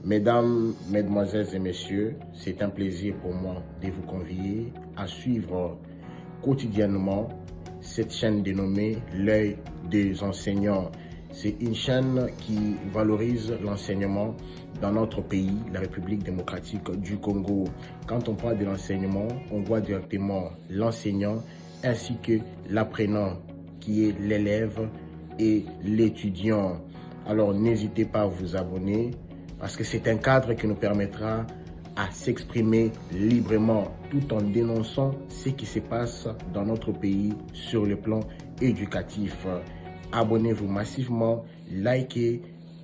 Mesdames, Mesdemoiselles et Messieurs, c'est un plaisir pour moi de vous convier à suivre quotidiennement cette chaîne dénommée L'œil des enseignants. C'est une chaîne qui valorise l'enseignement dans notre pays, la République démocratique du Congo. Quand on parle de l'enseignement, on voit directement l'enseignant ainsi que l'apprenant qui est l'élève et l'étudiant. Alors n'hésitez pas à vous abonner parce que c'est un cadre qui nous permettra à s'exprimer librement tout en dénonçant ce qui se passe dans notre pays sur le plan éducatif. Abonnez-vous massivement, likez,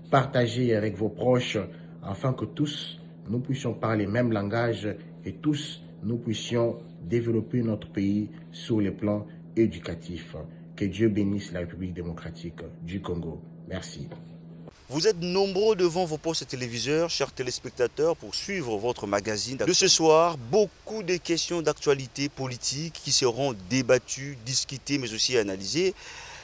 partagez avec vos proches afin que tous nous puissions parler le même langage et tous nous puissions développer notre pays sur le plan éducatif. Que Dieu bénisse la République démocratique du Congo. Merci. Vous êtes nombreux devant vos postes téléviseurs, chers téléspectateurs, pour suivre votre magazine de ce soir. Beaucoup de questions d'actualité politique qui seront débattues, discutées, mais aussi analysées.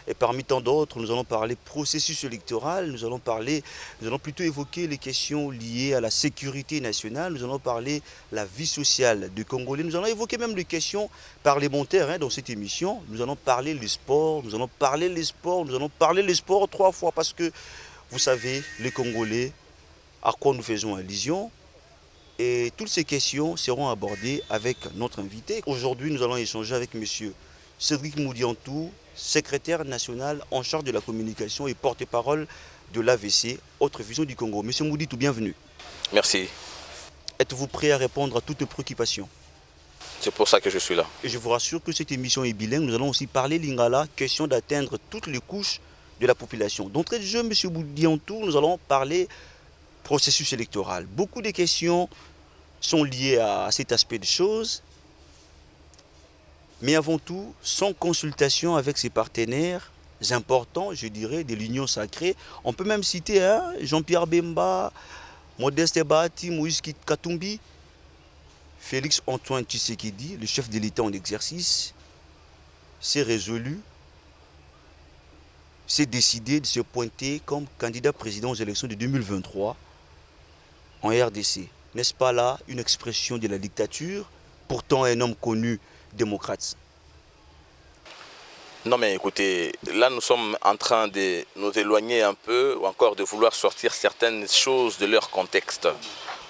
Et parmi tant d'autres, nous allons parler processus électoral, nous allons plutôt évoquer les questions liées à la sécurité nationale, nous allons parler de la vie sociale des Congolais, nous allons évoquer même les questions parlementaires dans cette émission. Nous allons parler les sports, nous allons parler les sports 3 fois parce que vous savez, les Congolais, à quoi nous faisons allusion. Et toutes ces questions seront abordées avec notre invité. Aujourd'hui, nous allons échanger avec M. Cédric Moudiantou, secrétaire national en charge de la communication et porte-parole de l'AVC, Autre Vision du Congo. M. Moudiantou, bienvenue. Merci. Êtes-vous prêt à répondre à toutes préoccupations? C'est pour ça que je suis là. Et je vous rassure que cette émission est bilingue. Nous allons aussi parler lingala, question d'atteindre toutes les couches de la population. D'entrée de jeu, M. Moudiantou, nous allons parler processus électoral. Beaucoup de questions sont liées à cet aspect de choses, mais avant tout, sans consultation avec ses partenaires importants, je dirais, de l'Union sacrée. On peut même citer Jean-Pierre Bemba, Modeste Bahati, Moïse Katumbi, Félix Antoine Tshisekedi, le chef de l'État en exercice, s'est résolu, s'est décidé de se pointer comme candidat président aux élections de 2023 en RDC. N'est-ce pas là une expression de la dictature, pourtant un homme connu démocrate? Non mais écoutez, là nous sommes en train de nous éloigner un peu ou encore de vouloir sortir certaines choses de leur contexte.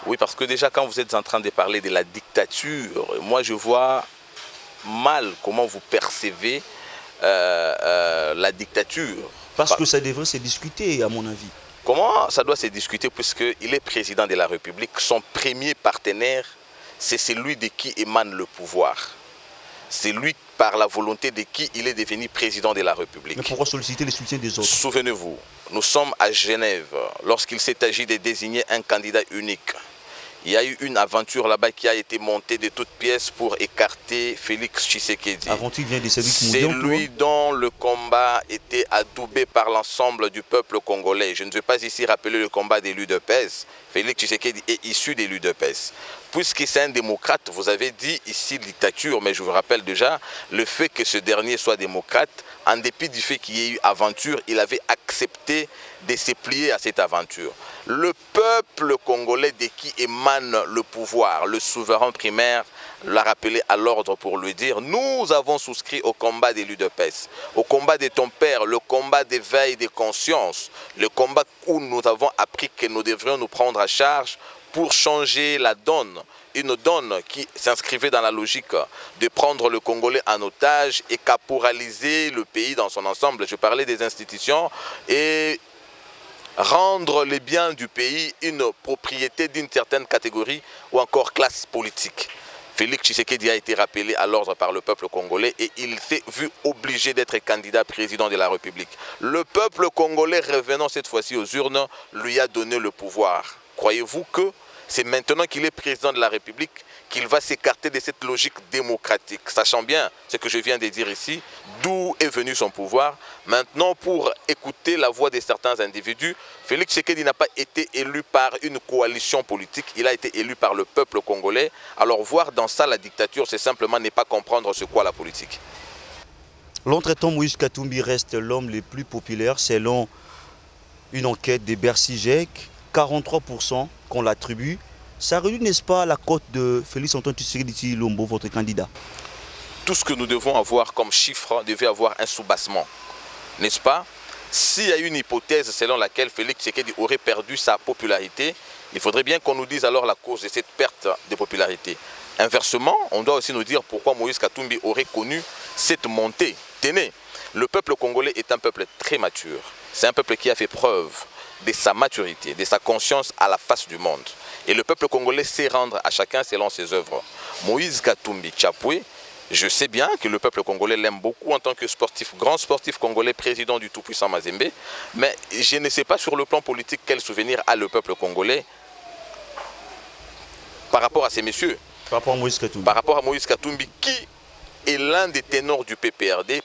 Oui, parce que déjà quand vous êtes en train de parler de la dictature, moi je vois mal comment vous percevez la dictature. Parce que ça devrait se discuter, à mon avis. Comment ça doit se discuter puisqu'il est président de la République? Son premier partenaire, c'est celui de qui émane le pouvoir. C'est lui, par la volonté de qui il est devenu président de la République. Mais pourquoi solliciter le soutien des autres? Souvenez-vous, nous sommes à Genève lorsqu'il s'est agi de désigner un candidat unique. Il y a eu une aventure là-bas qui a été montée de toutes pièces pour écarter Félix Tshisekedi. Aventure vient de Cédric C'est Moudiantou. lui dont le combat était adoubé par l'ensemble du peuple congolais. Je ne vais pas ici rappeler le combat des l'UDPS. Félix Tshisekedi est issu des l'UDPS. Puisque c'est un démocrate, vous avez dit ici dictature, mais je vous rappelle déjà le fait que ce dernier soit démocrate, en dépit du fait qu'il y ait eu aventure, il avait accepté de se plier à cette aventure. Le peuple congolais de qui émane le pouvoir, le souverain primaire, l'a rappelé à l'ordre pour lui dire: nous avons souscrit au combat des l'UDPS, au combat de ton père, le combat d'éveil des consciences, le combat où nous avons appris que nous devrions nous prendre à charge pour changer la donne, une donne qui s'inscrivait dans la logique de prendre le Congolais en otage et caporaliser le pays dans son ensemble. Je parlais des institutions et rendre les biens du pays une propriété d'une certaine catégorie ou encore classe politique. Félix Tshisekedi a été rappelé à l'ordre par le peuple congolais et il s'est vu obligé d'être candidat président de la République. Le peuple congolais, revenant cette fois-ci aux urnes, lui a donné le pouvoir. Croyez-vous que c'est maintenant qu'il est président de la République qu'il va s'écarter de cette logique démocratique, sachant bien ce que je viens de dire ici, d'où est venu son pouvoir. Maintenant, pour écouter la voix de certains individus, Félix Tshisekedi n'a pas été élu par une coalition politique, il a été élu par le peuple congolais. Alors voir dans ça la dictature, c'est simplement ne pas comprendre ce qu'est la politique. L'entretemps, Moïse Katumbi reste l'homme le plus populaire selon une enquête de Bercy-GEC. 43% qu'on l'attribue, ça réduit, n'est-ce pas, la cote de Félix Antoine Tshisekedi Tshilombo, votre candidat? Tout ce que nous devons avoir comme chiffre devait avoir un soubassement, n'est-ce pas? S'il y a une hypothèse selon laquelle Félix Tshisekedi aurait perdu sa popularité, il faudrait bien qu'on nous dise alors la cause de cette perte de popularité. Inversement, on doit aussi nous dire pourquoi Moïse Katumbi aurait connu cette montée. Tenez, le peuple congolais est un peuple très mature. C'est un peuple qui a fait preuve de sa maturité, de sa conscience à la face du monde. Et le peuple congolais sait rendre à chacun selon ses œuvres. Moïse Katumbi Tchapoué, je sais bien que le peuple congolais l'aime beaucoup en tant que sportif, grand sportif congolais, président du tout-puissant Mazembe, mais je ne sais pas sur le plan politique quel souvenir a le peuple congolais par rapport à ces messieurs. Par rapport à Moïse Katumbi. Par rapport à Moïse Katumbi, qui est l'un des ténors du PPRD,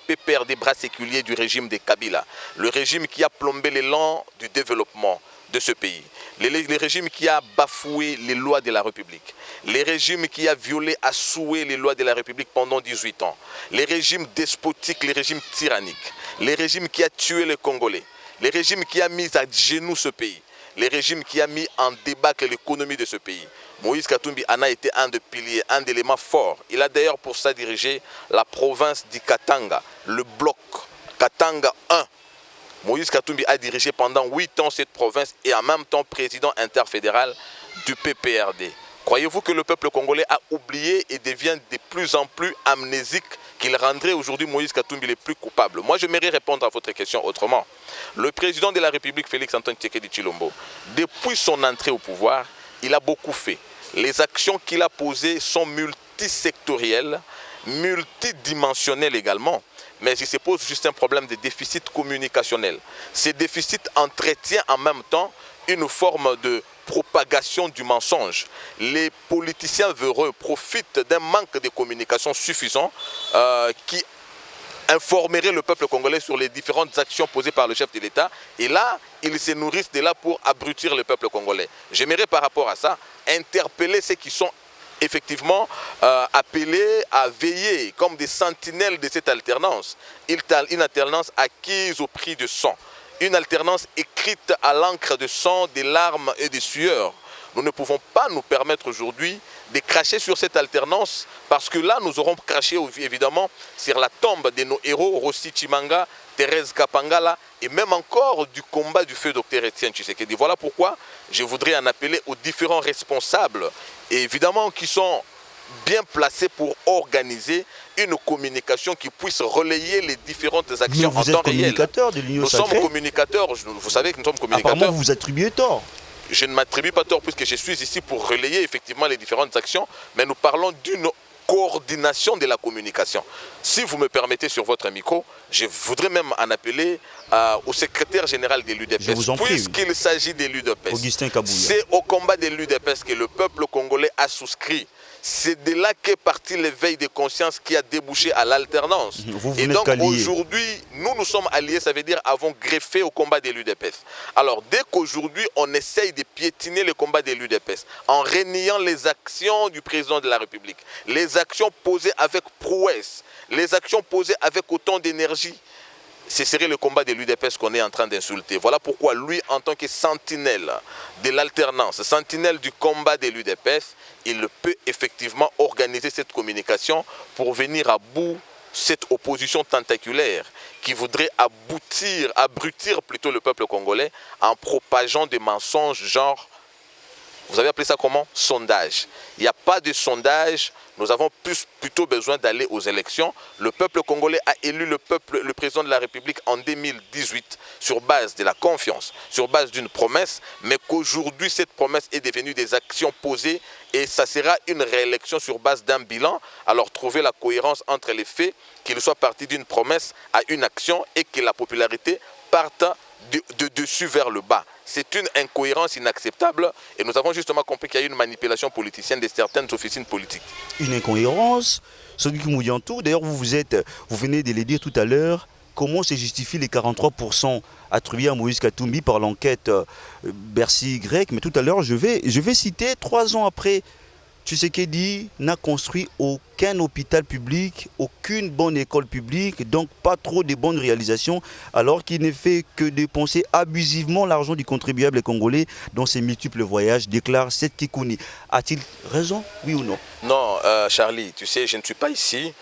bras séculier du régime de Kabila, le régime qui a plombé l'élan du développement de ce pays, le régime qui a bafoué les lois de la République, le régime qui a violé à souhait les lois de la République pendant 18 ans, les régimes despotiques, les régimes tyranniques, les régimes qui a tué les Congolais, les régimes qui a mis à genoux ce pays, les régimes qui a mis en débâcle l'économie de ce pays. Moïse Katumbi en a été un des piliers, un élément fort. Il a d'ailleurs pour ça dirigé la province du Katanga, le bloc Katanga 1. Moïse Katumbi a dirigé pendant 8 ans cette province et en même temps président interfédéral du PPRD. Croyez-vous que le peuple congolais a oublié et devient de plus en plus amnésique qu'il rendrait aujourd'hui Moïse Katumbi le plus coupable? Moi, j'aimerais répondre à votre question autrement. Le président de la République, Félix Antoine Tshisekedi Tshilombo, depuis son entrée au pouvoir, il a beaucoup fait. Les actions qu'il a posées sont multisectorielles, multidimensionnelles également. Mais il se pose juste un problème de déficit communicationnel. Ces déficits entretiennent en même temps une forme de propagation du mensonge. Les politiciens véreux profitent d'un manque de communication suffisant qui informerait le peuple congolais sur les différentes actions posées par le chef de l'État. Et là, ils se nourrissent de là pour abrutir le peuple congolais. J'aimerais par rapport à ça interpeller ceux qui sont effectivement appelés à veiller comme des sentinelles de cette alternance. Une alternance acquise au prix de sang. Une alternance écrite à l'encre de sang, des larmes et des sueurs. Nous ne pouvons pas nous permettre aujourd'hui de cracher sur cette alternance parce que là, nous aurons craché évidemment sur la tombe de nos héros, Rossi Chimanga, Thérèse Kapangala et même encore du combat du feu Dr Étienne Tshisekedi. Voilà pourquoi je voudrais en appeler aux différents responsables, et évidemment qui sont bien placés pour organiser une communication qui puisse relayer les différentes actions en temps réel. Vous êtes communicateur de l'Union Sacrée. Nous sommes communicateurs, vous savez que nous sommes communicateurs. Apparemment, vous vous attribuez tort. Je ne m'attribue pas tort puisque je suis ici pour relayer effectivement les différentes actions, mais nous parlons d'une coordination de la communication. Si vous me permettez sur votre micro, je voudrais même en appeler au secrétaire général de l'UDPS. Puisqu'il s'agit de l'UDPS, c'est au combat de l'UDPS que le peuple congolais a souscrit. C'est de là qu'est parti l'éveil de conscience qui a débouché à l'alternance. Et donc aujourd'hui, nous sommes alliés, ça veut dire avons greffé au combat de l'UDPS. Alors dès qu'aujourd'hui on essaye de piétiner le combat de l'UDPS en reniant les actions du président de la République, les actions posées avec prouesse, les actions posées avec autant d'énergie, ce serait le combat de l'UDPS qu'on est en train d'insulter. Voilà pourquoi lui, en tant que sentinelle de l'alternance, sentinelle du combat de l'UDPS, il peut effectivement organiser cette communication pour venir à bout cette opposition tentaculaire qui voudrait abrutir plutôt le peuple congolais en propageant des mensonges genre, vous avez appelé ça comment? Sondage. Il n'y a pas de sondage. Nous avons plutôt besoin d'aller aux élections. Le peuple congolais a élu le président de la République en 2018 sur base de la confiance, sur base d'une promesse, mais qu'aujourd'hui cette promesse est devenue des actions posées et ça sera une réélection sur base d'un bilan. Alors trouver la cohérence entre les faits, qu'il soit parti d'une promesse à une action et que la popularité parte de dessus vers le bas. C'est une incohérence inacceptable et nous avons justement compris qu'il y a une manipulation politicienne de certaines officines politiques. Une incohérence, celui qui nous dit en tout, d'ailleurs vous venez de le dire tout à l'heure, comment se justifie les 43% attribués à Moïse Katumbi par l'enquête Bercy-Y, mais tout à l'heure je vais citer 3 ans après Tshisekedi n'a construit aucun hôpital public, aucune bonne école publique, donc pas trop de bonnes réalisations, alors qu'il ne fait que dépenser abusivement l'argent du contribuable congolais dans ses multiples voyages, déclare Seth Kikouni. A-t-il raison, oui ou non? Non, Charlie, tu sais, je ne suis pas ici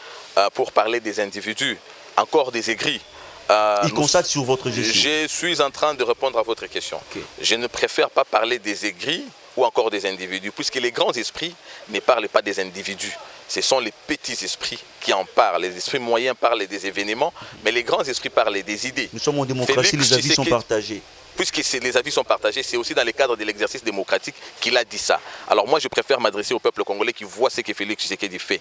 pour parler des individus, encore des aigris. Il constate sur votre gestion. Je suis en train de répondre à votre question. Okay. Je ne préfère pas parler des aigris ou encore des individus, puisque les grands esprits ne parlent pas des individus. Ce sont les petits esprits qui en parlent. Les esprits moyens parlent des événements, mais les grands esprits parlent des idées. Nous sommes en démocratie, les avis sont partagés. Puisque les avis sont partagés, c'est aussi dans le cadre de l'exercice démocratique qu'il a dit ça. Alors moi, je préfère m'adresser au peuple congolais qui voit ce que Félix Tshisekedi fait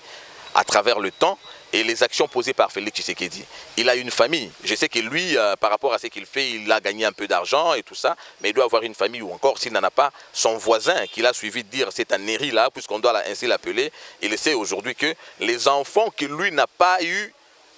à travers le temps et les actions posées par Félix Tshisekedi. Il a une famille. Je sais que lui, par rapport à ce qu'il fait, il a gagné un peu d'argent et tout ça, mais il doit avoir une famille, ou encore, s'il n'en a pas, son voisin qu'il a suivi dire c'est un Néri là, puisqu'on doit ainsi l'appeler. Il sait aujourd'hui que les enfants que lui n'a pas eu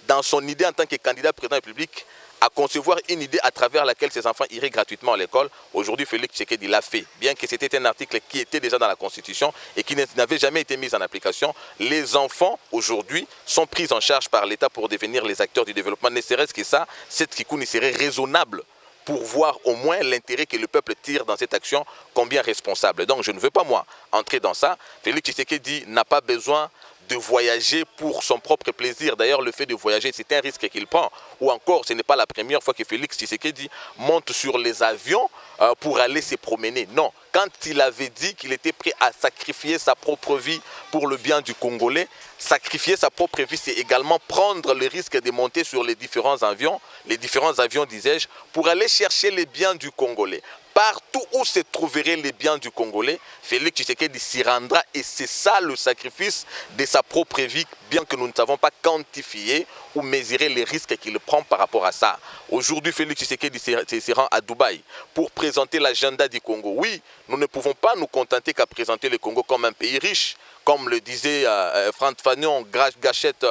dans son idée en tant que candidat président de la République, à concevoir une idée à travers laquelle ses enfants iraient gratuitement à l'école. Aujourd'hui, Félix Tshisekedi l'a fait. Bien que c'était un article qui était déjà dans la Constitution et qui n'avait jamais été mis en application, les enfants, aujourd'hui, sont pris en charge par l'État pour devenir les acteurs du développement. Ne serait-ce que ça, cette Kikouni serait raisonnable pour voir au moins l'intérêt que le peuple tire dans cette action, combien responsable. Donc je ne veux pas, moi, entrer dans ça. Félix Tshisekedi n'a pas besoin de voyager pour son propre plaisir. D'ailleurs, le fait de voyager, c'est un risque qu'il prend. Ou encore, ce n'est pas la première fois que Félix Tshisekedi monte sur les avions pour aller se promener. Non, quand il avait dit qu'il était prêt à sacrifier sa propre vie pour le bien du Congolais, sacrifier sa propre vie, c'est également prendre le risque de monter sur les différents avions, disais-je, pour aller chercher les biens du Congolais. Partout où se trouveraient les biens du Congolais, Félix Tshisekedi s'y rendra et c'est ça le sacrifice de sa propre vie, bien que nous ne savons pas quantifier ou mesurer les risques qu'il prend par rapport à ça. Aujourd'hui, Félix Tshisekedi se rend à Dubaï pour présenter l'agenda du Congo. Oui, nous ne pouvons pas nous contenter qu'à présenter le Congo comme un pays riche, comme le disait Franck Fanon, gâchette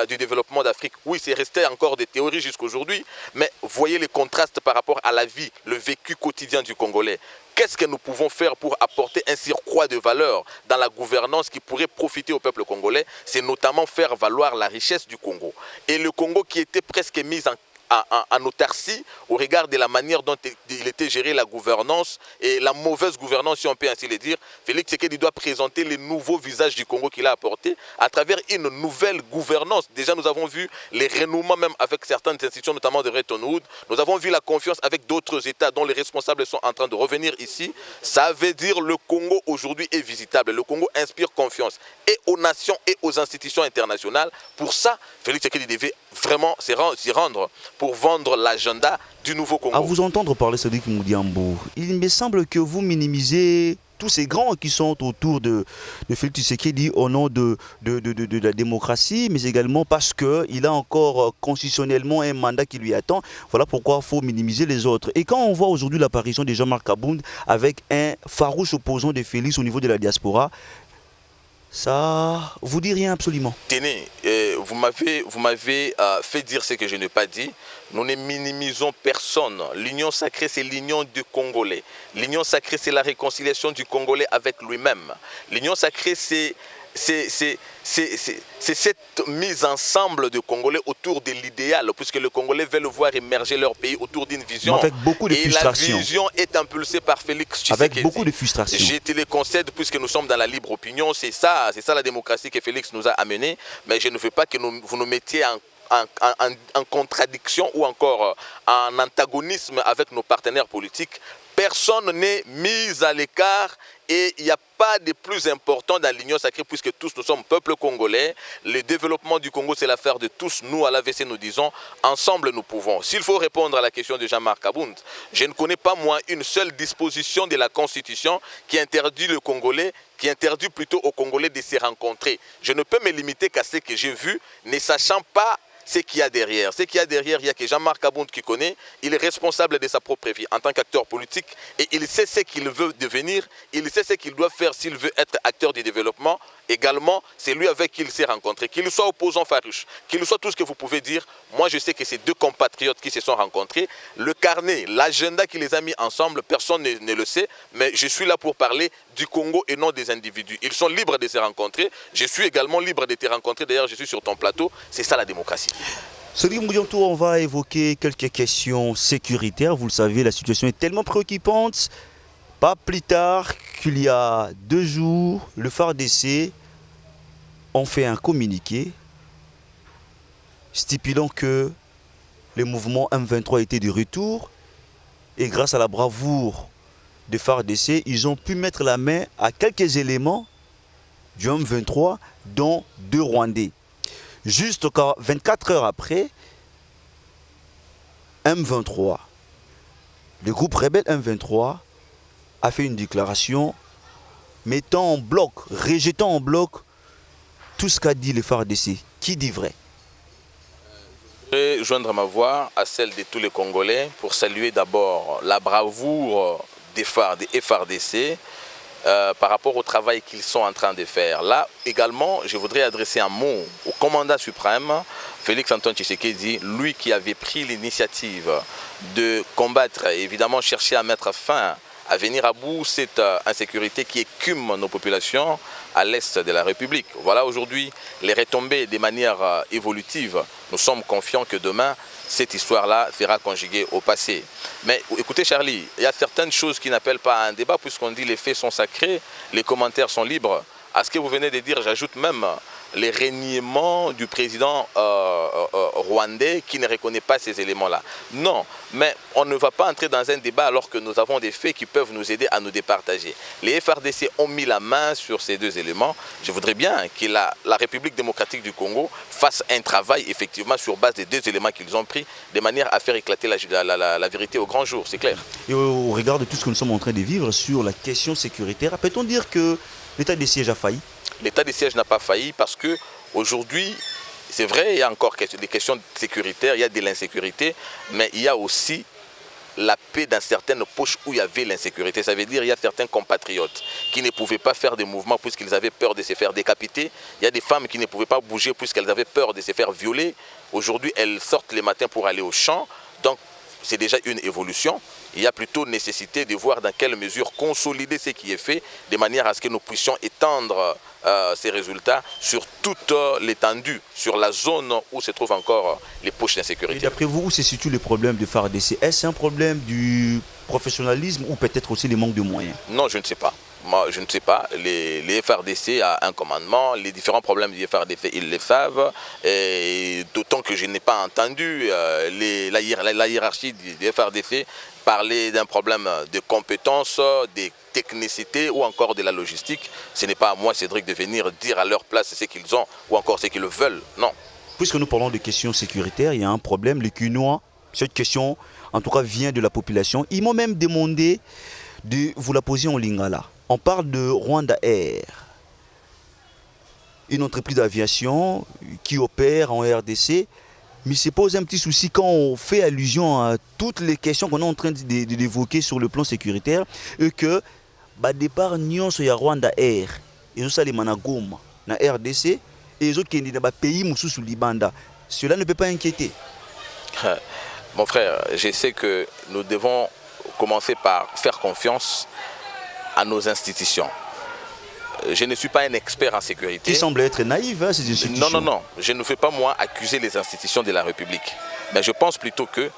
du développement d'Afrique. Oui, c'est resté encore des théories jusqu'aujourd'hui, mais voyez les contrastes par rapport à la vie, le vécu quotidien du Congolais. Qu'est-ce que nous pouvons faire pour apporter un surcroît de valeur dans la gouvernance qui pourrait profiter au peuple congolais? C'est notamment faire valoir la richesse du Congo. Et le Congo qui était presque mis en autarcie au regard de la manière dont il était géré la gouvernance et la mauvaise gouvernance, si on peut ainsi le dire. Félix Tshisekedi doit présenter les nouveaux visages du Congo qu'il a apporté à travers une nouvelle gouvernance. Déjà, nous avons vu les renouements même avec certaines institutions, notamment de Bretton Woods. Nous avons vu la confiance avec d'autres États dont les responsables sont en train de revenir ici. Ça veut dire que le Congo aujourd'hui est visitable. Le Congo inspire confiance et aux nations et aux institutions internationales. Pour ça, Félix Tshisekedi devait vraiment s'y rendre pour vendre l'agenda du nouveau Congo. À vous entendre parler, Cédric Moudiambo, il me semble que vous minimisez tous ces grands qui sont autour de Félix Tshisekedi au nom de la démocratie, mais également parce qu'il a encore constitutionnellement un mandat qui lui attend. Voilà pourquoi il faut minimiser les autres. Et quand on voit aujourd'hui l'apparition de Jean-Marc Abound avec un farouche opposant de Félix au niveau de la diaspora, ça vous dit rien absolument. Tenez, vous m'avez fait dire ce que je n'ai pas dit. Nous ne minimisons personne. L'union sacrée, c'est l'union du Congolais. L'union sacrée, c'est la réconciliation du Congolais avec lui-même. L'union sacrée, c'est cette mise ensemble de Congolais autour de l'idéal, puisque les Congolais veulent voir émerger leur pays autour d'une vision. Avec beaucoup de frustration. Et la vision est impulsée par Félix Tshisekedi. Avec beaucoup de frustration. Je te le concède, puisque nous sommes dans la libre opinion. C'est ça la démocratie que Félix nous a amené. Mais je ne veux pas que vous nous mettiez en contradiction ou encore en antagonisme avec nos partenaires politiques. Personne n'est mis à l'écart et il n'y a pas de plus important dans l'union sacrée puisque tous nous sommes peuple congolais. Le développement du Congo, c'est l'affaire de tous. Nous, à l'AVC, nous disons, ensemble, nous pouvons. S'il faut répondre à la question de Jean-Marc Abound, je ne connais pas, moi, une seule disposition de la Constitution qui interdit le Congolais, qui interdit plutôt aux Congolais de se rencontrer. Je ne peux me limiter qu'à ce que j'ai vu, ne sachant pas ce qu'il y a derrière. Ce qu'il y a derrière, il n'y a que Jean-Marc Abound qui connaît. Il est responsable de sa propre vie en tant qu'acteur politique et il sait ce qu'il veut devenir, il sait ce qu'il doit faire s'il veut être acteur du développement. Également, c'est lui avec qui il s'est rencontré. Qu'il soit opposant farouche, qu'il soit tout ce que vous pouvez dire, moi je sais que c'est deux compatriotes qui se sont rencontrés. Le carnet, l'agenda qui les a mis ensemble, personne ne le sait, mais je suis là pour parler du Congo et non des individus. Ils sont libres de se rencontrer. Je suis également libre de te rencontrer. D'ailleurs, je suis sur ton plateau. C'est ça la démocratie. Sori Moudianto, on va évoquer quelques questions sécuritaires. Vous le savez, la situation est tellement préoccupante. Pas plus tard qu'il y a 2 jours, le FARDC ont fait un communiqué stipulant que le mouvement M23 était de retour et grâce à la bravoure des FARDC, ils ont pu mettre la main à quelques éléments du M23, dont 2 Rwandais. Juste 24 heures après, M23, le groupe rebelle M23 a fait une déclaration mettant en bloc, rejetant en bloc tout ce qu'a dit le FARDC. Qui dit vrai? Je vais joindre ma voix à celle de tous les Congolais pour saluer d'abord la bravoure des FARDC par rapport au travail qu'ils sont en train de faire. Là également, je voudrais adresser un mot au commandant suprême, Félix Antoine Tshisekedi, lui qui avait pris l'initiative de combattre et évidemment chercher à mettre fin, à venir à bout cette insécurité qui écume nos populations à l'est de la République. Voilà aujourd'hui les retombées de manière évolutive. Nous sommes confiants que demain, cette histoire-là sera conjuguée au passé. Mais écoutez Charlie, il y a certaines choses qui n'appellent pas à un débat puisqu'on dit les faits sont sacrés, les commentaires sont libres. À ce que vous venez de dire, j'ajoute même les reniements du président rwandais qui ne reconnaît pas ces éléments-là. Non, mais on ne va pas entrer dans un débat alors que nous avons des faits qui peuvent nous aider à nous départager. Les FARDC ont mis la main sur ces 2 éléments. Je voudrais bien que la République démocratique du Congo fasse un travail effectivement sur base des 2 éléments qu'ils ont pris, de manière à faire éclater la vérité au grand jour, c'est clair. Et au regard de tout ce que nous sommes en train de vivre sur la question sécuritaire, peut-on dire que l'état de siège a failli? L'état de siège n'a pas failli parce que aujourd'hui, c'est vrai, il y a encore des questions sécuritaires, il y a de l'insécurité, mais il y a aussi la paix dans certaines poches où il y avait l'insécurité. Ça veut dire qu'il y a certains compatriotes qui ne pouvaient pas faire des mouvements puisqu'ils avaient peur de se faire décapiter. Il y a des femmes qui ne pouvaient pas bouger puisqu'elles avaient peur de se faire violer. Aujourd'hui, elles sortent les matins pour aller au champ. Donc, c'est déjà une évolution. Il y a plutôt nécessité de voir dans quelle mesure consolider ce qui est fait, de manière à ce que nous puissions étendre ces résultats sur toute l'étendue, sur la zone où se trouvent encore les poches d'insécurité. Et d'après vous, où se situe le problème de FARDC? Est-ce un problème du professionnalisme ou peut-être aussi le manque de moyens? Non, je ne sais pas. Moi, je ne sais pas. Les FARDC a un commandement. Les différents problèmes des FARDC, ils le savent. D'autant que je n'ai pas entendu la hiérarchie des FARDC parler d'un problème de compétences, de technicité ou encore de la logistique. Ce n'est pas à moi, Cédric, de venir dire à leur place ce qu'ils ont ou encore ce qu'ils veulent. Non. Puisque nous parlons de questions sécuritaires, il y a un problème. Les Quinois, cette question, en tout cas, vient de la population. Ils m'ont même demandé de vous la poser en lingala. On parle de Rwanda Air, une entreprise d'aviation qui opère en RDC, mais se pose un petit souci quand on fait allusion à toutes les questions qu'on est en train d'évoquer sur le plan sécuritaire, et que, départ, nous sommes Rwanda Air, et nous sommes à Goma, na RDC, et les autres qui sont dans le pays sous Libanda. Cela ne peut pas inquiéter. Mon frère, je sais que nous devons commencer par faire confiance à nos institutions. Je ne suis pas un expert en sécurité. Qui semble être naïf, hein, ces institutions. Non. Je ne fais pas, moi, accuser les institutions de la République. Mais je pense plutôt que,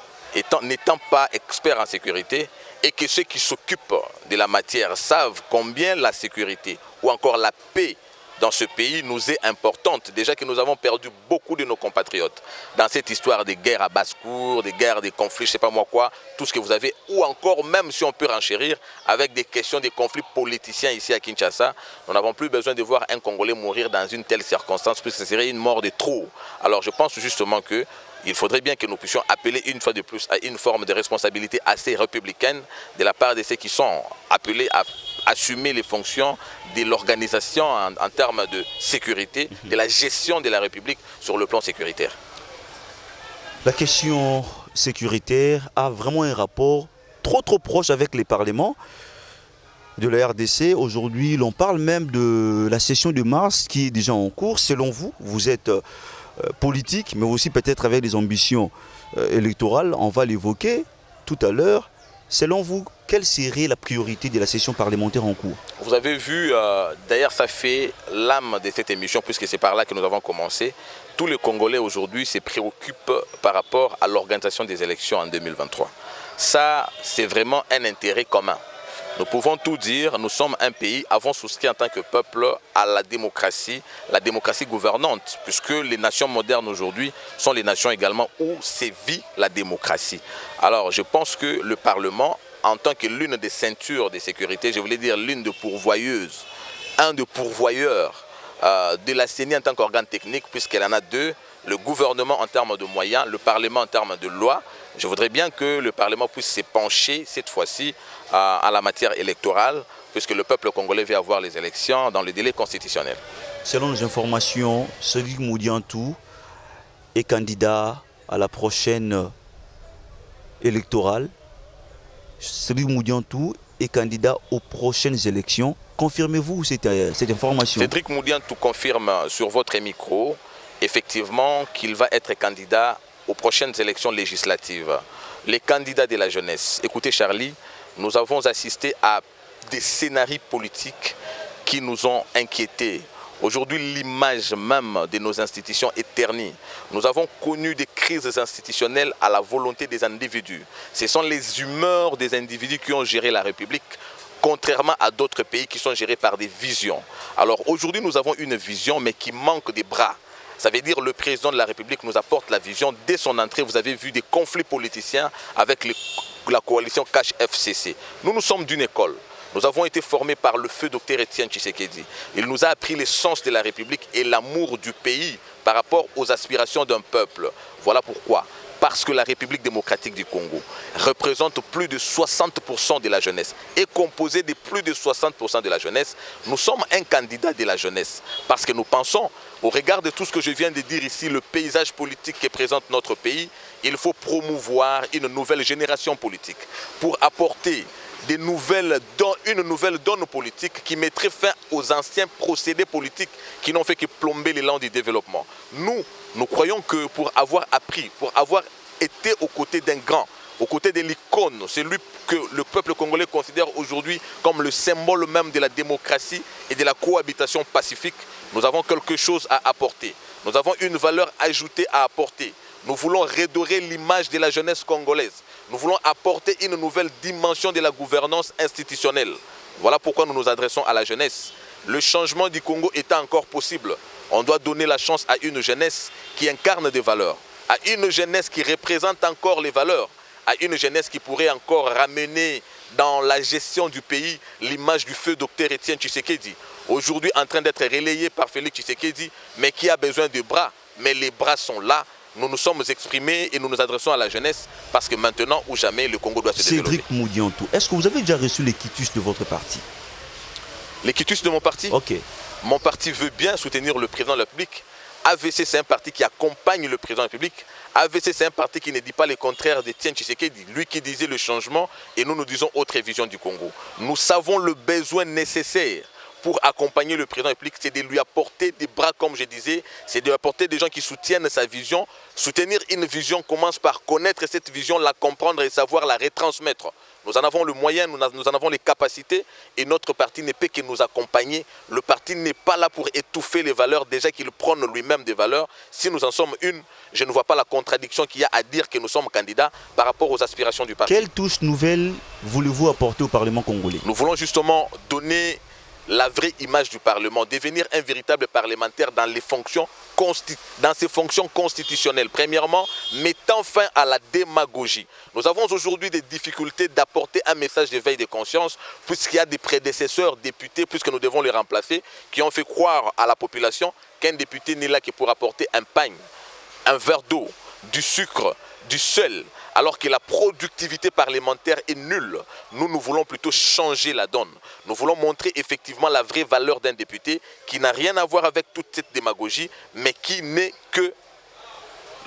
n'étant pas expert en sécurité, et que ceux qui s'occupent de la matière savent combien la sécurité ou encore la paix dans ce pays nous est importante. Déjà que nous avons perdu beaucoup de nos compatriotes dans cette histoire de guerre à basse-cour, de guerre, de conflits, je ne sais pas moi quoi, tout ce que vous avez, ou encore même si on peut renchérir avec des questions de conflits politiciens ici à Kinshasa, nous n'avons plus besoin de voir un Congolais mourir dans une telle circonstance, puisque ce serait une mort de trop. Alors je pense justement que il faudrait bien que nous puissions appeler une fois de plus à une forme de responsabilité assez républicaine de la part de ceux qui sont appelés à assumer les fonctions de l'organisation en termes de sécurité, de la gestion de la République sur le plan sécuritaire. La question sécuritaire a vraiment un rapport trop proche avec les parlements de la RDC. Aujourd'hui, l'on parle même de la session de mars qui est déjà en cours. Selon vous, vous êtes politique, mais aussi peut-être avec des ambitions électorales. On va l'évoquer tout à l'heure. Selon vous, quelle serait la priorité de la session parlementaire en cours? Vous avez vu, d'ailleurs ça fait l'âme de cette émission, puisque c'est par là que nous avons commencé. Tous les Congolais aujourd'hui se préoccupent par rapport à l'organisation des élections en 2023. Ça, c'est vraiment un intérêt commun. Nous pouvons tout dire, nous sommes un pays, avons souscrit en tant que peuple à la démocratie gouvernante, puisque les nations modernes aujourd'hui sont les nations également où sévit la démocratie. Alors je pense que le Parlement, en tant que l'une des ceintures de sécurité, je voulais dire l'une des pourvoyeuses, un des pourvoyeurs de la CENI en tant qu'organe technique, puisqu'elle en a deux, le gouvernement en termes de moyens, le Parlement en termes de loi. Je voudrais bien que le Parlement puisse se pencher cette fois-ci à la matière électorale, puisque le peuple congolais veut avoir les élections dans le délai constitutionnel. Selon les informations, Cédric Moudiantou est candidat à la prochaine électorale. Cédric Moudiantou est candidat aux prochaines élections. Confirmez-vous cette information? Cédric Moudiantou confirme sur votre micro, effectivement, qu'il va être candidat aux prochaines élections législatives. Les candidats de la jeunesse. Écoutez Charlie, nous avons assisté à des scénarios politiques qui nous ont inquiétés. Aujourd'hui, l'image même de nos institutions est ternie. Nous avons connu des crises institutionnelles à la volonté des individus. Ce sont les humeurs des individus qui ont géré la République, contrairement à d'autres pays qui sont gérés par des visions. Alors aujourd'hui, nous avons une vision, mais qui manque des bras. Ça veut dire que le président de la République nous apporte la vision. Dès son entrée, vous avez vu des conflits politiciens avec la coalition Cash FCC. Nous sommes d'une école. Nous avons été formés par le feu Dr Étienne Tshisekedi. Il nous a appris l'essence de la République et l'amour du pays par rapport aux aspirations d'un peuple. Voilà pourquoi. Parce que la République démocratique du Congo représente plus de 60% de la jeunesse, est composée de plus de 60% de la jeunesse. Nous sommes un candidat de la jeunesse parce que nous pensons, au regard de tout ce que je viens de dire ici, le paysage politique que présente notre pays, il faut promouvoir une nouvelle génération politique pour apporter une nouvelle donne politique qui mettrait fin aux anciens procédés politiques qui n'ont fait que plomber l'élan du développement. Nous croyons que pour avoir appris, pour avoir été aux côtés d'un grand, aux côtés de l'icône, celui que le peuple congolais considère aujourd'hui comme le symbole même de la démocratie et de la cohabitation pacifique, nous avons quelque chose à apporter. Nous avons une valeur ajoutée à apporter. Nous voulons redorer l'image de la jeunesse congolaise. Nous voulons apporter une nouvelle dimension de la gouvernance institutionnelle. Voilà pourquoi nous nous adressons à la jeunesse. Le changement du Congo étant encore possible, on doit donner la chance à une jeunesse qui incarne des valeurs, à une jeunesse qui représente encore les valeurs, à une jeunesse qui pourrait encore ramener dans la gestion du pays l'image du feu Dr Étienne Tshisekedi, aujourd'hui en train d'être relayé par Félix Tshisekedi, mais qui a besoin de bras. Mais les bras sont là. Nous nous sommes exprimés et nous nous adressons à la jeunesse parce que maintenant ou jamais le Congo doit se développer. Cédric Moudiantou, est-ce que vous avez déjà reçu les quitus de votre parti? Les quitus de mon parti? Ok. Mon parti veut bien soutenir le président de la République. AVC, c'est un parti qui accompagne le président de la République. AVC, c'est un parti qui ne dit pas le contraire d'Étienne Tshisekedi, lui qui disait le changement et nous disons autre vision du Congo. Nous savons le besoin nécessaire pour accompagner le président de la République, c'est de lui apporter des bras, comme je disais, c'est de lui apporter des gens qui soutiennent sa vision. Soutenir une vision commence par connaître cette vision, la comprendre et savoir la retransmettre. Nous en avons le moyen, nous en avons les capacités et notre parti ne peut que nous accompagner. Le parti n'est pas là pour étouffer les valeurs, déjà qu'il prône lui-même des valeurs. Si nous en sommes une, je ne vois pas la contradiction qu'il y a à dire que nous sommes candidats par rapport aux aspirations du parti. Quelle touche nouvelle voulez-vous apporter au Parlement congolais? Nous voulons justement donner la vraie image du Parlement, devenir un véritable parlementaire dans ses fonctions constitutionnelles. Premièrement, mettant fin à la démagogie. Nous avons aujourd'hui des difficultés d'apporter un message d'éveil de conscience, puisqu'il y a des prédécesseurs députés, puisque nous devons les remplacer, qui ont fait croire à la population qu'un député n'est là que pour apporter un pain, un verre d'eau, du sucre, du sel, alors que la productivité parlementaire est nulle. Nous voulons plutôt changer la donne. Nous voulons montrer effectivement la vraie valeur d'un député qui n'a rien à voir avec toute cette démagogie, mais qui n'est que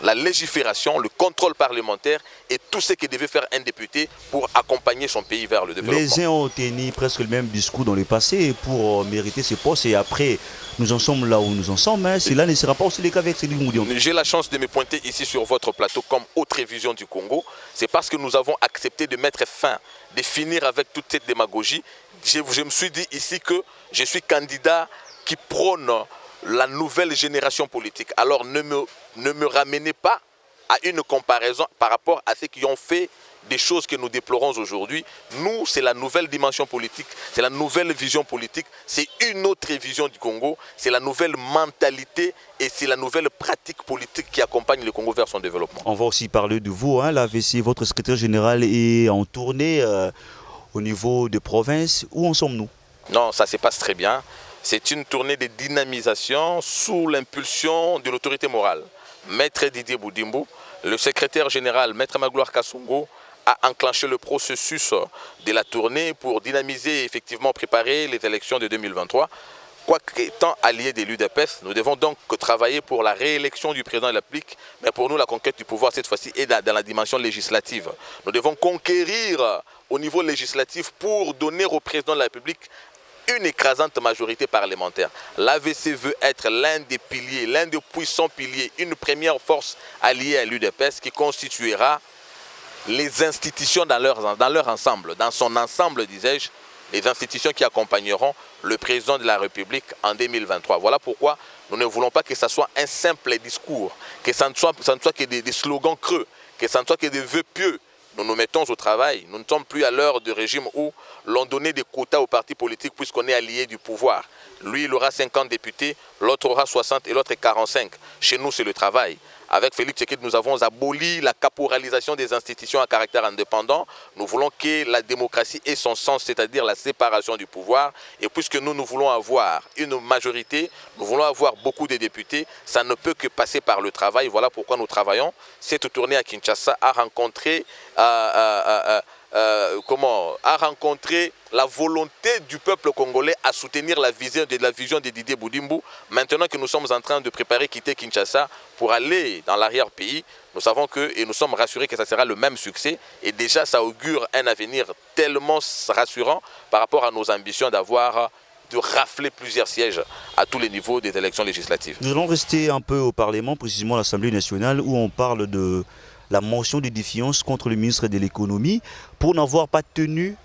la légifération, le contrôle parlementaire et tout ce que devait faire un député pour accompagner son pays vers le développement. Les uns ont tenu presque le même discours dans le passé pour mériter ces postes et après nous en sommes là où nous en sommes. Hein. Cela ne sera pas aussi le cas avec Cédric Moudian. J'ai la chance de me pointer ici sur votre plateau comme Haute Révision du Congo. C'est parce que nous avons accepté de mettre fin, de finir avec toute cette démagogie. Je me suis dit ici que je suis candidat qui prône la nouvelle génération politique. Alors ne me ramenez pas à une comparaison par rapport à ceux qui ont fait des choses que nous déplorons aujourd'hui. Nous, c'est la nouvelle dimension politique, c'est la nouvelle vision politique, c'est une autre vision du Congo, c'est la nouvelle mentalité et c'est la nouvelle pratique politique qui accompagne le Congo vers son développement. On va aussi parler de vous, hein, l'AVC, votre secrétaire général est en tournée au niveau de province. Où en sommes-nous? Non, ça se passe très bien. C'est une tournée de dynamisation sous l'impulsion de l'autorité morale. Maître Didier Boudimbo, le secrétaire général, Maître Magloire Kassongo, a enclenché le processus de la tournée pour dynamiser et effectivement préparer les élections de 2023. Quoique étant alliés de l'UDPS, nous devons donc travailler pour la réélection du président de la République, mais pour nous la conquête du pouvoir cette fois-ci est dans la dimension législative. Nous devons conquérir au niveau législatif pour donner au président de la République une écrasante majorité parlementaire. L'AVC veut être l'un des piliers, l'un des puissants piliers, une première force alliée à l'UDPS qui constituera les institutions dans leur ensemble, dans son ensemble, disais-je, les institutions qui accompagneront le président de la République en 2023. Voilà pourquoi nous ne voulons pas que ce soit un simple discours, que ça ne soit que des slogans creux, que ça ne soit que des vœux pieux. Nous nous mettons au travail. Nous ne sommes plus à l'heure de régime où l'on donnait des quotas aux partis politiques puisqu'on est allié du pouvoir. Lui, il aura 50 députés, l'autre aura 60 et l'autre 45. Chez nous, c'est le travail. Avec Félix Tshisekedi, nous avons aboli la caporalisation des institutions à caractère indépendant. Nous voulons que la démocratie ait son sens, c'est-à-dire la séparation du pouvoir. Et puisque nous voulons avoir une majorité, nous voulons avoir beaucoup de députés, ça ne peut que passer par le travail. Voilà pourquoi nous travaillons. Cette tournée à Kinshasa a rencontré la volonté du peuple congolais à soutenir la vision de Didier Boudimbo. Maintenant que nous sommes en train de préparer quitter Kinshasa pour aller dans l'arrière-pays, nous savons et nous sommes rassurés que ça sera le même succès. Et déjà, ça augure un avenir tellement rassurant par rapport à nos ambitions de rafler plusieurs sièges à tous les niveaux des élections législatives. Nous allons rester un peu au Parlement, précisément à l'Assemblée nationale, où on parle de la motion de défiance contre le ministre de l'économie pour n'avoir pas tenu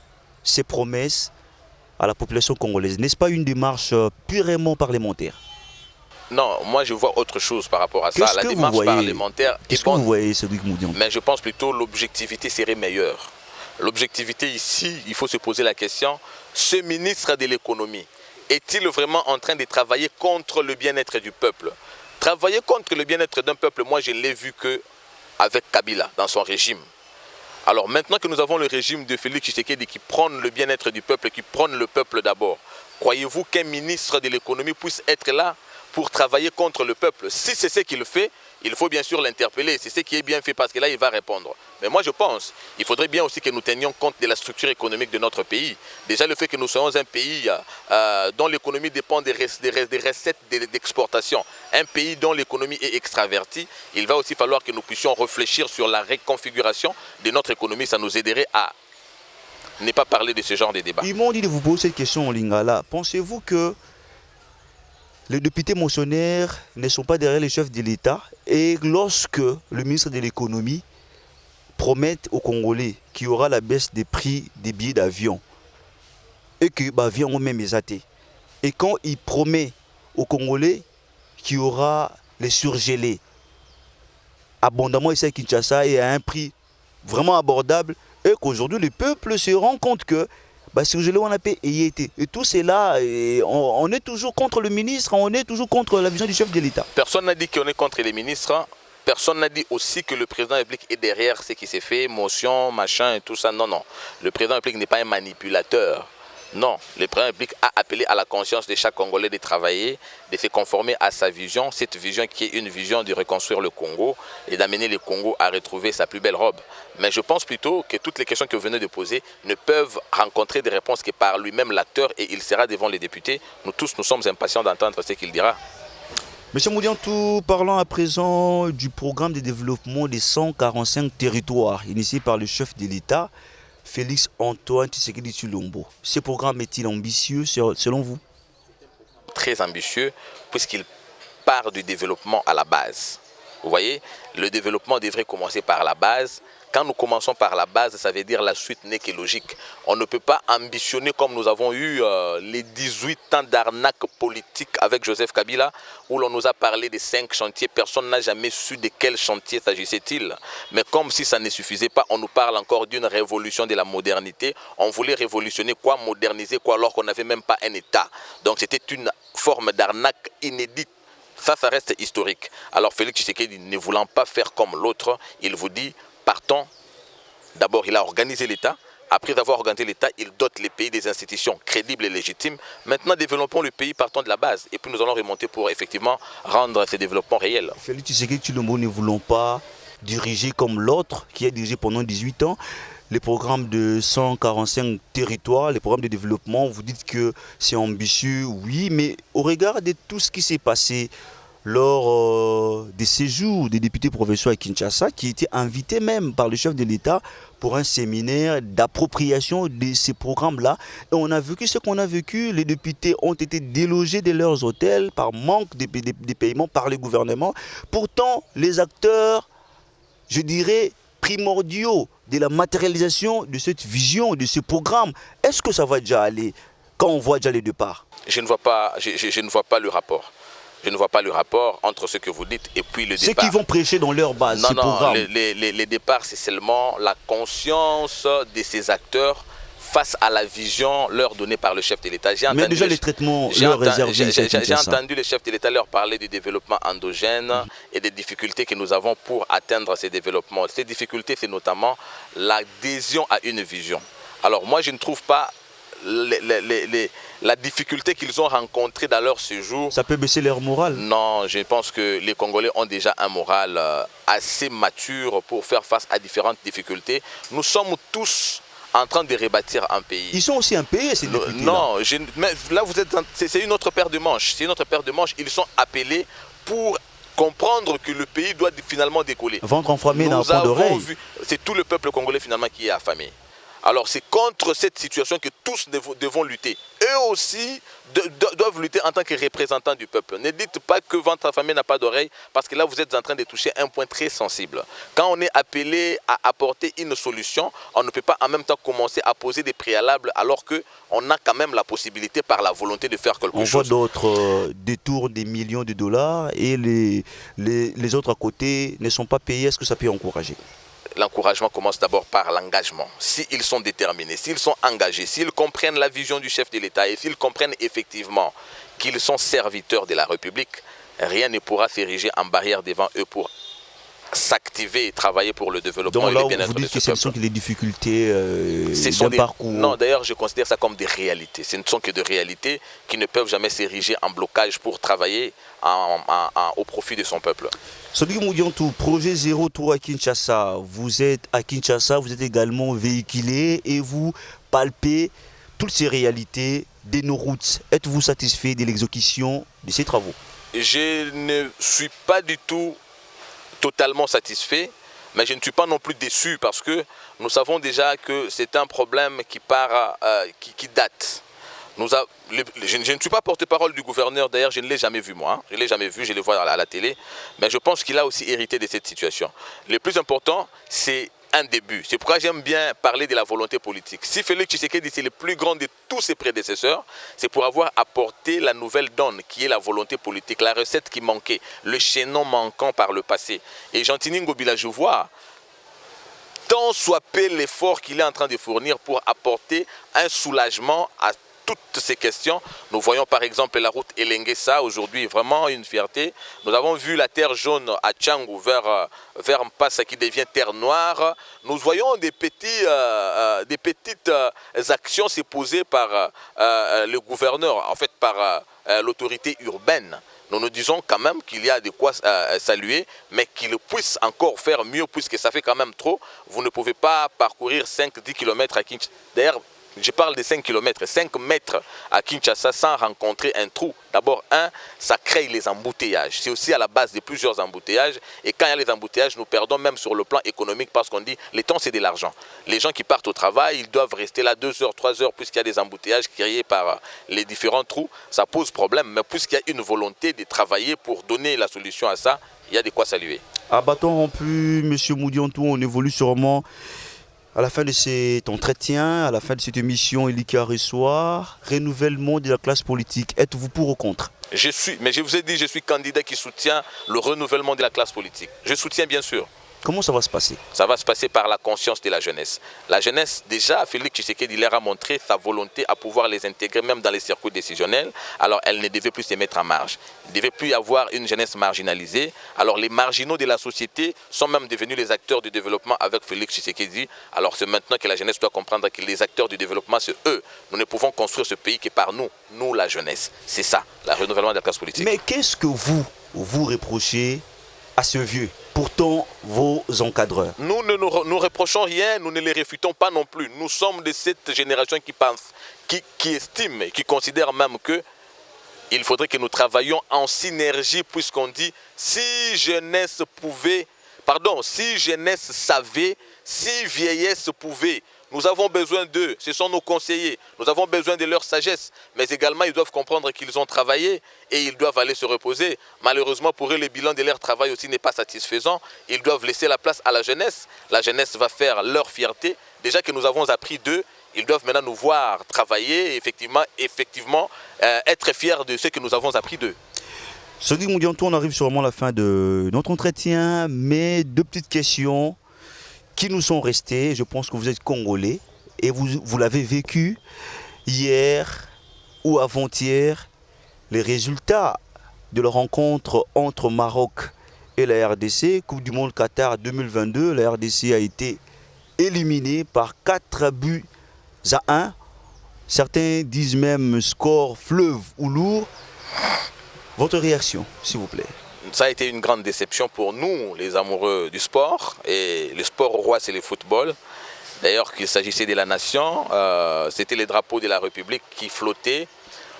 ses promesses à la population congolaise. N'est-ce pas une démarche purement parlementaire? Non, moi je vois autre chose par rapport à ça. La démarche parlementaire est bonne. Vous voyez, Cédric Moudian? Mais je pense plutôt l'objectivité serait meilleure. L'objectivité ici, il faut se poser la question, ce ministre de l'économie, est-il vraiment en train de travailler contre le bien-être du peuple? Travailler contre le bien-être d'un peuple, moi je l'ai vu avec Kabila dans son régime. Alors maintenant que nous avons le régime de Félix Tshisekedi qui prône le bien-être du peuple, qui prône le peuple d'abord, croyez-vous qu'un ministre de l'économie puisse être là pour travailler contre le peuple? Si c'est ce qu'il fait, il faut bien sûr l'interpeller. C'est ce qui est bien fait parce que là, il va répondre. Mais moi, je pense qu'il faudrait bien aussi que nous tenions compte de la structure économique de notre pays. Déjà, le fait que nous soyons un pays dont l'économie dépend des recettes d'exportation, un pays dont l'économie est extravertie, il va aussi falloir que nous puissions réfléchir sur la reconfiguration de notre économie. Ça nous aiderait à ne pas parler de ce genre de débat. Ils m'ont dit de vous poser cette question en lingala. Pensez-vous que les députés motionnaires ne sont pas derrière les chefs de l'État et lorsque le ministre de l'économie promet aux Congolais qu'il y aura la baisse des prix des billets d'avion et que l'avion ont même exaté, et quand il promet aux Congolais qu'il y aura les surgelés abondamment ici à Kinshasa et à un prix vraiment abordable, et qu'aujourd'hui le peuple se rend compte que surgelé on a payé et tout cela, on est toujours contre le ministre, on est toujours contre la vision du chef de l'État. Personne n'a dit qu'on est contre les ministres. Personne n'a dit aussi que le président de la République est derrière ce qui s'est fait, motion, machin et tout ça. Non, non. Le président de la République n'est pas un manipulateur. Non, le président de la République a appelé à la conscience de chaque Congolais de travailler, de se conformer à sa vision, cette vision qui est une vision de reconstruire le Congo et d'amener le Congo à retrouver sa plus belle robe. Mais je pense plutôt que toutes les questions que vous venez de poser ne peuvent rencontrer des réponses que par lui-même l'acteur et il sera devant les députés. Nous tous, nous sommes impatients d'entendre ce qu'il dira. Monsieur Moudiantou, parlons à présent du programme de développement des 145 territoires initié par le chef de l'État, Félix Antoine Tshisekedi Tshilombo. Ce programme est-il ambitieux selon vous? Très ambitieux puisqu'il part du développement à la base. Vous voyez, le développement devrait commencer par la base. Quand nous commençons par la base, ça veut dire la suite n'est que logique. On ne peut pas ambitionner comme nous avons eu les 18 ans d'arnaque politique avec Joseph Kabila, où l'on nous a parlé des 5 chantiers. Personne n'a jamais su de quel chantier s'agissait-il. Mais comme si ça ne suffisait pas, on nous parle encore d'une révolution de la modernité. On voulait révolutionner quoi, moderniser quoi, alors qu'on n'avait même pas un État. Donc c'était une forme d'arnaque inédite. Ça reste historique. Alors Félix Tshisekedi, ne voulant pas faire comme l'autre, il vous dit, partons. D'abord, il a organisé l'État. Après avoir organisé l'État, il dote les pays des institutions crédibles et légitimes. Maintenant, développons le pays partant de la base. Et puis nous allons remonter pour effectivement rendre ces développements réels. Félix Tshisekedi Tshilombo, ne voulons pas diriger comme l'autre qui a dirigé pendant 18 ans. Les programmes de 145 territoires, les programmes de développement, vous dites que c'est ambitieux, oui, mais au regard de tout ce qui s'est passé lors des séjours des députés provinciaux à Kinshasa, qui étaient invités même par le chef de l'État pour un séminaire d'appropriation de ces programmes-là. Et on a vécu ce qu'on a vécu. Les députés ont été délogés de leurs hôtels par manque de paiements par le gouvernement. Pourtant, les acteurs, je dirais, primordiaux de la matérialisation de cette vision, de ce programme, est-ce que ça va déjà aller quand on voit déjà les deux parts? Je ne vois pas le rapport. Je ne vois pas le rapport entre ce que vous dites et puis le départ. Ceux qui vont prêcher dans leur base, non, ces programmes. Les départs, c'est seulement la conscience de ces acteurs face à la vision leur donnée par le chef de l'État. Mais déjà les traitements leur réservés. J'ai entendu le chef de l'État leur parler du développement endogène et des difficultés que nous avons pour atteindre ces développements. Ces difficultés, c'est notamment l'adhésion à une vision. Alors moi, je ne trouve pas la difficulté qu'ils ont rencontrée dans leur séjour. Ça peut baisser leur morale? Non, je pense que les Congolais ont déjà un moral assez mature pour faire face à différentes difficultés. Nous sommes tous en train de rebâtir un pays. Ils sont aussi un pays, ces députés-là. Non, mais là, c'est une autre paire de manches. C'est une autre paire de manches. Ils sont appelés pour comprendre que le pays doit finalement décoller. Ventre enflammé dans le fond d'oreille. C'est tout le peuple congolais finalement qui est affamé. Alors c'est contre cette situation que tous devons lutter. Eux aussi doivent lutter en tant que représentants du peuple. Ne dites pas que ventre affamé n'a pas d'oreille, parce que là vous êtes en train de toucher un point très sensible. Quand on est appelé à apporter une solution, on ne peut pas en même temps commencer à poser des préalables alors qu'on a quand même la possibilité par la volonté de faire quelque chose. On voit d'autres détours des millions de dollars et les autres à côté ne sont pas payés. Est-ce que ça peut encourager? L'encouragement commence d'abord par l'engagement. S'ils sont déterminés, s'ils sont engagés, s'ils comprennent la vision du chef de l'État et s'ils comprennent effectivement qu'ils sont serviteurs de la République, rien ne pourra s'ériger en barrière devant eux pour s'activer et travailler pour le développement et le bien-être de ce peuple. Vous dites que ce sont que les difficultés d'un parcours. Non, d'ailleurs, je considère ça comme des réalités. Ce ne sont que des réalités qui ne peuvent jamais s'ériger en blocage pour travailler au profit de son peuple. Sodiki Moudiantou, projet 03 à Kinshasa. Vous êtes à Kinshasa, vous êtes également véhiculé et vous palpez toutes ces réalités de nos routes. Êtes-vous satisfait de l'exécution de ces travaux? Je ne suis pas du tout totalement satisfait, mais je ne suis pas non plus déçu parce que nous savons déjà que c'est un problème qui date. Je ne suis pas porte-parole du gouverneur, d'ailleurs je ne l'ai jamais vu moi, je ne l'ai jamais vu, je le vois à la télé, mais je pense qu'il a aussi hérité de cette situation. Le plus important, c'est un début. C'est pourquoi j'aime bien parler de la volonté politique. Si Félix Tshisekedi est le plus grand de tous ses prédécesseurs, c'est pour avoir apporté la nouvelle donne qui est la volonté politique, la recette qui manquait, le chaînon manquant par le passé. Et Gentini Ngobila, je vois, tant soit peu l'effort qu'il est en train de fournir pour apporter un soulagement à toutes ces questions. Nous voyons par exemple la route Elenguessa, aujourd'hui vraiment une fierté. Nous avons vu la terre jaune à Tchangou vers Mpassa qui devient terre noire. Nous voyons des petites actions se poser par le gouverneur, en fait par l'autorité urbaine. Nous nous disons quand même qu'il y a de quoi saluer, mais qu'il puisse encore faire mieux puisque ça fait quand même trop. Vous ne pouvez pas parcourir 5-10 km à Kinshasa. D'ailleurs, Je parle de 5 km, 5 mètres à Kinshasa sans rencontrer un trou. D'abord, ça crée les embouteillages. C'est aussi à la base de plusieurs embouteillages. Et quand il y a les embouteillages, nous perdons même sur le plan économique parce qu'on dit le temps, c'est de l'argent. Les gens qui partent au travail, ils doivent rester là 2 heures, 3 heures, puisqu'il y a des embouteillages créés par les différents trous. Ça pose problème, mais puisqu'il y a une volonté de travailler pour donner la solution à ça, il y a de quoi saluer. À bâton rompu, M. Moudiantou, on évolue sûrement à la fin de cet entretien, à la fin de cette émission Elika Ressoir, renouvellement de la classe politique. Êtes-vous pour ou contre? Mais je vous ai dit, je suis candidat qui soutient le renouvellement de la classe politique. Je soutiens bien sûr. Comment ça va se passer? Ça va se passer par la conscience de la jeunesse. La jeunesse, déjà, Félix Tshisekedi leur a montré sa volonté à pouvoir les intégrer même dans les circuits décisionnels. Alors, elle ne devait plus se mettre en marge. Il ne devait plus y avoir une jeunesse marginalisée. Alors, les marginaux de la société sont même devenus les acteurs du développement avec Félix Tshisekedi. Alors, c'est maintenant que la jeunesse doit comprendre que les acteurs du développement, c'est eux. Nous ne pouvons construire ce pays que par nous, nous la jeunesse. C'est ça, le renouvellement de la classe politique. Mais qu'est-ce que vous reprochez à ce vieux, pourtant vos encadreurs? Nous ne nous reprochons rien, nous ne les réfutons pas non plus. Nous sommes de cette génération qui pense, qui estime, qui considère même que il faudrait que nous travaillions en synergie, puisqu'on dit si jeunesse savait, si vieillesse pouvait. Nous avons besoin d'eux, ce sont nos conseillers, nous avons besoin de leur sagesse, mais également ils doivent comprendre qu'ils ont travaillé et ils doivent aller se reposer. Malheureusement pour eux, le bilan de leur travail aussi n'est pas satisfaisant, ils doivent laisser la place à la jeunesse va faire leur fierté. Déjà que nous avons appris d'eux, ils doivent maintenant nous voir travailler et effectivement être fiers de ce que nous avons appris d'eux. Sadiq Moudiantou, on arrive sûrement à la fin de notre entretien, mais 2 petites questions qui nous sont restés. Je pense que vous êtes Congolais et vous l'avez vécu hier ou avant-hier, les résultats de la rencontre entre Maroc et la RDC, Coupe du Monde Qatar 2022. La RDC a été éliminée par 4-1. Certains disent même score fleuve ou lourd. Votre réaction, s'il vous plaît? Ça a été une grande déception pour nous, les amoureux du sport. Et le sport roi, c'est le football. D'ailleurs, qu'il s'agissait de la nation, c'était les drapeaux de la République qui flottaient.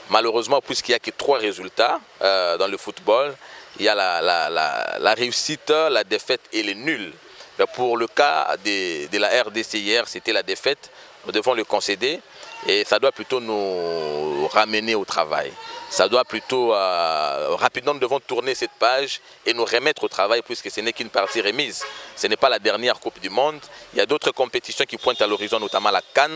Malheureusement, puisqu'il n'y a que 3 résultats dans le football, il y a la réussite, la défaite et le nul. Mais pour le cas de la RDC hier, c'était la défaite. Nous devons le concéder et ça doit plutôt nous ramener au travail. Ça doit plutôt, rapidement, nous devons tourner cette page et nous remettre au travail puisque ce n'est qu'une partie remise. Ce n'est pas la dernière Coupe du Monde. Il y a d'autres compétitions qui pointent à l'horizon, notamment la CAN.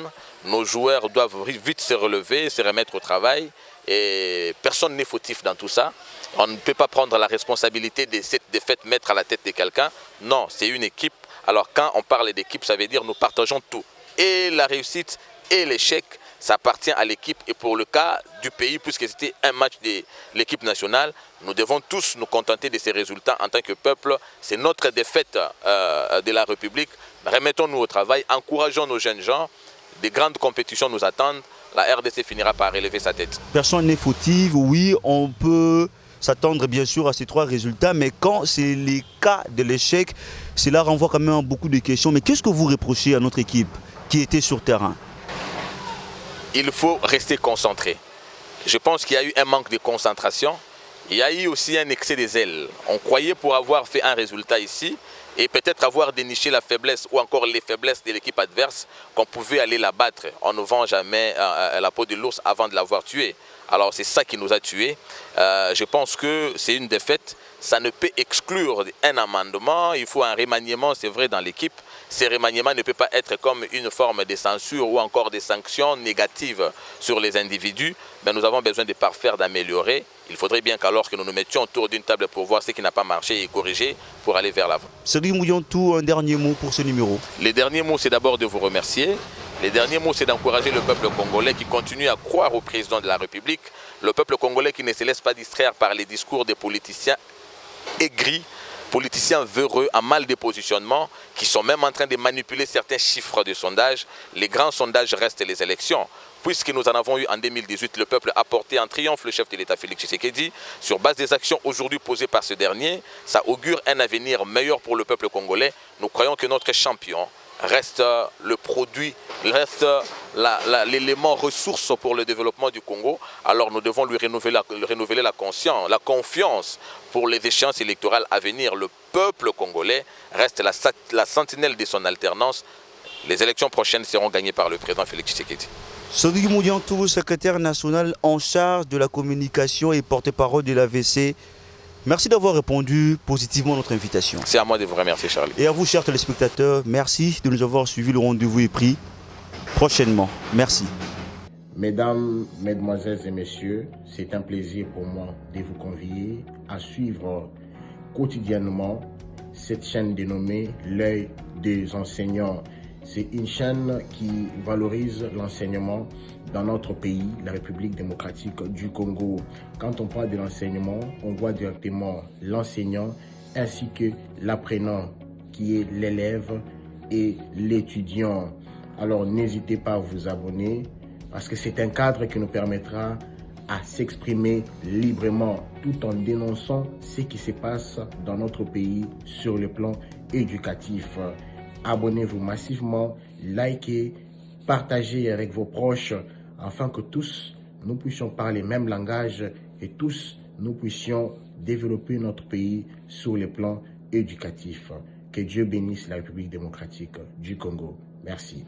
Nos joueurs doivent vite se relever, se remettre au travail. Et personne n'est fautif dans tout ça. On ne peut pas prendre la responsabilité de cette défaite, mettre à la tête de quelqu'un. Non, c'est une équipe. Alors quand on parle d'équipe, ça veut dire nous partageons tout. Et la réussite et l'échec, ça appartient à l'équipe. Et pour le cas du pays, puisque c'était un match de l'équipe nationale, nous devons tous nous contenter de ces résultats en tant que peuple. C'est notre défaite de la République. Remettons-nous au travail, encourageons nos jeunes gens. Des grandes compétitions nous attendent. La RDC finira par relever sa tête. Personne n'est fautive, oui, on peut s'attendre bien sûr à ces 3 résultats, mais quand c'est les cas de l'échec, cela renvoie quand même à beaucoup de questions. Mais qu'est-ce que vous reprochez à notre équipe qui était sur terrain? Il faut rester concentré. Je pense qu'il y a eu un manque de concentration. Il y a eu aussi un excès des ailes. On croyait pour avoir fait un résultat ici et peut-être avoir déniché la faiblesse ou encore les faiblesses de l'équipe adverse qu'on pouvait aller la battre. On ne vend jamais la peau de l'ours avant de l'avoir tué. Alors c'est ça qui nous a tués. Je pense que c'est une défaite. Ça ne peut exclure un amendement. Il faut un remaniement, c'est vrai, dans l'équipe. Ce remaniement ne peut pas être comme une forme de censure ou encore des sanctions négatives sur les individus. Mais nous avons besoin de parfaire, d'améliorer. Il faudrait bien qu'alors que nous nous mettions autour d'une table pour voir ce qui n'a pas marché et corriger pour aller vers l'avant. Sadiq Moudiantou, un dernier mot pour ce numéro. Le dernier mot, c'est d'abord de vous remercier. Le dernier mot, c'est d'encourager le peuple congolais qui continue à croire au président de la République. Le peuple congolais qui ne se laisse pas distraire par les discours des politiciens aigris, politiciens véreux, à mal de positionnement, qui sont même en train de manipuler certains chiffres de sondage. Les grands sondages restent les élections. Puisque nous en avons eu en 2018, le peuple a porté en triomphe le chef de l'État Félix Tshisekedi. Sur base des actions aujourd'hui posées par ce dernier, ça augure un avenir meilleur pour le peuple congolais. Nous croyons que notre champion reste le produit, reste l'élément ressource pour le développement du Congo, alors nous devons lui renouveler la confiance pour les échéances électorales à venir. Le peuple congolais reste la sentinelle de son alternance. Les élections prochaines seront gagnées par le président Félix Tshisekedi. Sodi Moudiantou, secrétaire national en charge de la communication et porte-parole de l'AVC. Merci d'avoir répondu positivement à notre invitation. C'est à moi de vous remercier, Charlie. Et à vous, chers téléspectateurs, merci de nous avoir suivis. Le rendez-vous est pris prochainement. Merci. Mesdames, Mesdemoiselles et Messieurs, c'est un plaisir pour moi de vous convier à suivre quotidiennement cette chaîne dénommée L'œil des enseignants. C'est une chaîne qui valorise l'enseignement dans notre pays, la République démocratique du Congo. Quand on parle de l'enseignement, on voit directement l'enseignant ainsi que l'apprenant qui est l'élève et l'étudiant. Alors n'hésitez pas à vous abonner parce que c'est un cadre qui nous permettra à s'exprimer librement tout en dénonçant ce qui se passe dans notre pays sur le plan éducatif. Abonnez-vous massivement, likez, partagez avec vos proches afin que tous nous puissions parler le même langage et tous nous puissions développer notre pays sur le plan éducatif. Que Dieu bénisse la République démocratique du Congo. Merci.